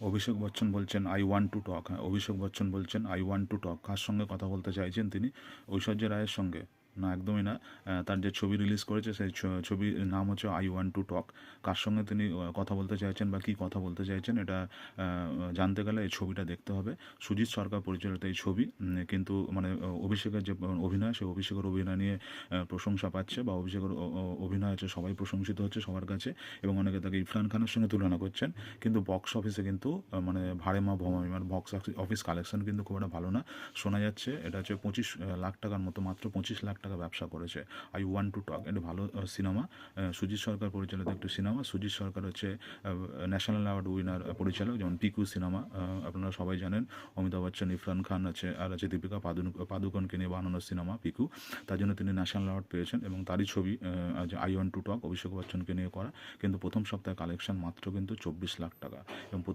অভিষেক বচ্চন বলছেন I want to talk. হ্যাঁ, অভিষেক বচ্চন বলছেন আই ওয়ান্ট টু টক। কার সঙ্গে কথা বলতে চাইছেন তিনি? ঐশ্বর্য রায়ের সঙ্গে? না, একদমই না। তার যে ছবি রিলিজ করেছে সেই ছবির নাম হচ্ছে আই ওয়ান্ট টু টক। কার সঙ্গে তিনি কথা বলতে চাইছেন বা কী কথা বলতে চাইছেন, এটা জানতে গেলে এই ছবিটা দেখতে হবে। সুজিত সরকার পরিচালিত এই ছবি, কিন্তু মানে অভিষেকের যে অভিনয়, সেই অভিষেকের অভিনয় নিয়ে প্রশংসা পাচ্ছে, বা অভিষেকের অভিনয় হচ্ছে সবাই প্রশংসিত হচ্ছে সবার কাছে, এবং অনেকে তাকে ইরফান খানের সঙ্গে তুলনা করছেন। কিন্তু বক্স অফিসে কিন্তু মানে ভাড়ে মা ভমামি, মানে বক্স অফিস কালেকশন কিন্তু খুব একটা ভালো না। শোনা যাচ্ছে এটা হচ্ছে 25 লাখ টাকার মতো, মাত্র 25 লাখ টাকা ব্যবসা করেছে আই ওয়ান্ট টু টক। এটা ভালো সিনেমা, সুজিত সরকার পরিচালিত একটি সিনেমা। সুজিত সরকার হচ্ছে ন্যাশনাল অ্যাওয়ার্ড উইনার পরিচালক, যেমন পিকু সিনেমা আপনারা সবাই জানেন। অমিতাভ বচ্চন, ইরফান খান আছে, আর আছে দীপিকা পাদুকোনকে নিয়ে বানানো সিনেমা পিকু। তার জন্য তিনি ন্যাশনাল অ্যাওয়ার্ড পেয়েছেন, এবং তারই ছবি আই ওয়ান্ট টু টক অভিষেক বচ্চনকে নিয়ে করা। কিন্তু প্রথম সপ্তাহে কালেকশন মাত্র কিন্তু 24 লাখ টাকা, এবং